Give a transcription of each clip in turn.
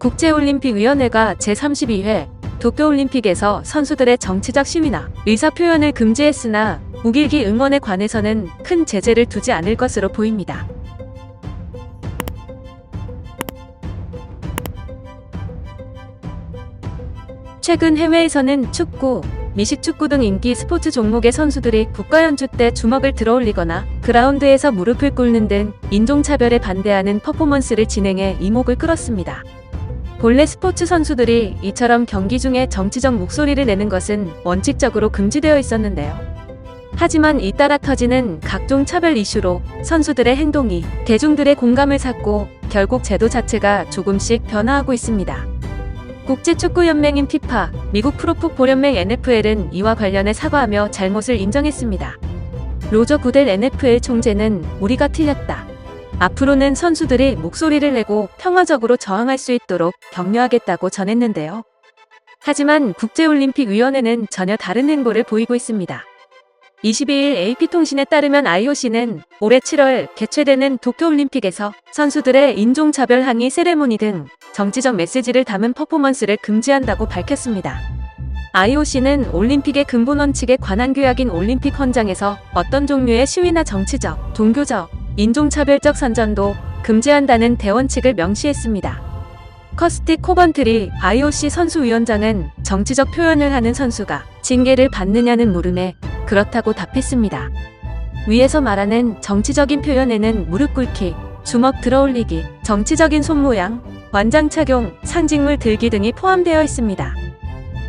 국제올림픽위원회가 제32회 도쿄올림픽에서 선수들의 정치적 시위나 의사표현을 금지했으나 우길기 응원에 관해서는 큰 제재를 두지 않을 것으로 보입니다. 최근 해외에서는 축구, 미식축구 등 인기 스포츠 종목의 선수들이 국가연주 때 주먹을 들어올리거나 그라운드에서 무릎을 꿇는 등 인종차별에 반대하는 퍼포먼스를 진행해 이목을 끌었습니다. 본래 스포츠 선수들이 이처럼 경기 중에 정치적 목소리를 내는 것은 원칙적으로 금지되어 있었는데요. 하지만 잇따라 터지는 각종 차별 이슈로 선수들의 행동이 대중들의 공감을 샀고 결국 제도 자체가 조금씩 변화하고 있습니다. 국제축구연맹인 피파, 미국 프로풋볼연맹 NFL은 이와 관련해 사과하며 잘못을 인정했습니다. 로저 구델 NFL 총재는 우리가 틀렸다. 앞으로는 선수들이 목소리를 내고 평화적으로 저항할 수 있도록 격려하겠다고 전했는데요. 하지만 국제올림픽위원회는 전혀 다른 행보를 보이고 있습니다. 22일 AP통신에 따르면 IOC는 올해 7월 개최되는 도쿄올림픽에서 선수들의 인종차별 항의 세레모니 등 정치적 메시지를 담은 퍼포먼스를 금지한다고 밝혔습니다. IOC는 올림픽의 근본 원칙에 관한 규약인 올림픽 헌장에서 어떤 종류의 시위나 정치적, 종교적, 인종차별적 선전도 금지한다는 대원칙을 명시했습니다. 커스티 코번트리 IOC 선수위원장은 정치적 표현을 하는 선수가 징계를 받느냐는 물음에 그렇다고 답했습니다. 위에서 말하는 정치적인 표현에는 무릎 꿇기, 주먹 들어올리기, 정치적인 손모양, 완장 착용, 상징물 들기 등이 포함되어 있습니다.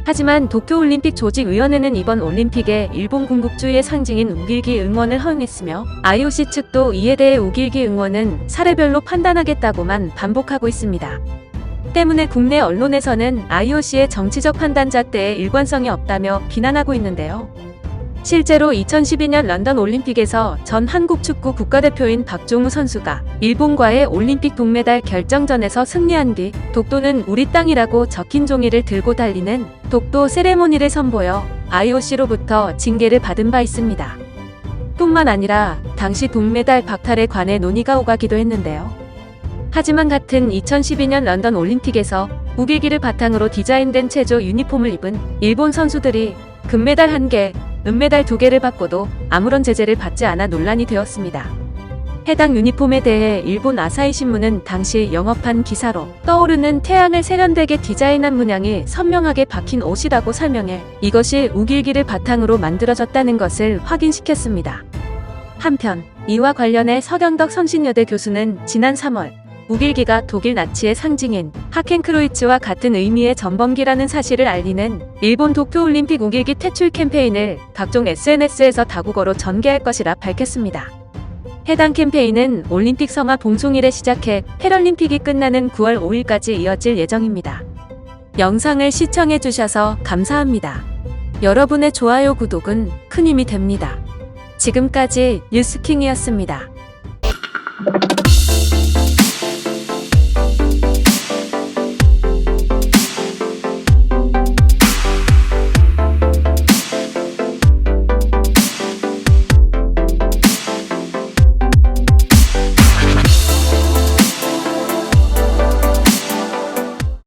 하지만 도쿄올림픽 조직위원회는 이번 올림픽에 일본 군국주의의 상징인 우길기 응원을 허용했으며 IOC 측도 이에 대해 우길기 응원은 사례별로 판단하겠다고만 반복하고 있습니다. 때문에 국내 언론에서는 IOC의 정치적 판단자 때에 일관성이 없다며 비난하고 있는데요. 실제로 2012년 런던 올림픽에서 전 한국 축구 국가대표인 박종우 선수가 일본과의 올림픽 동메달 결정전에서 승리한 뒤 독도는 우리 땅이라고 적힌 종이를 들고 달리는 독도 세레모니를 선보여 IOC로부터 징계를 받은 바 있습니다. 뿐만 아니라 당시 동메달 박탈에 관해 논의가 오가기도 했는데요. 하지만 같은 2012년 런던 올림픽에서 우길기를 바탕으로 디자인된 체조 유니폼을 입은 일본 선수들이 금메달 1개, 은메달 2개를 받고도 아무런 제재를 받지 않아 논란이 되었습니다. 해당 유니폼에 대해 일본 아사히 신문은 당시 영업한 기사로 떠오르는 태양을 세련되게 디자인한 문양이 선명하게 박힌 옷이라고 설명해 이것이 우길기를 바탕으로 만들어졌다는 것을 확인시켰습니다. 한편 이와 관련해 서경덕 성신여대 교수는 지난 3월 우길기가 독일 나치의 상징인 하켄크로이츠와 같은 의미의 전범기라는 사실을 알리는 일본 도쿄올림픽 우길기 퇴출 캠페인을 각종 SNS에서 다국어로 전개할 것이라 밝혔습니다. 해당 캠페인은 올림픽 성화 봉송일에 시작해 패럴림픽이 끝나는 9월 5일까지 이어질 예정입니다. 영상을 시청해주셔서 감사합니다. 여러분의 좋아요, 구독은 큰 힘이 됩니다. 지금까지 뉴스킹이었습니다.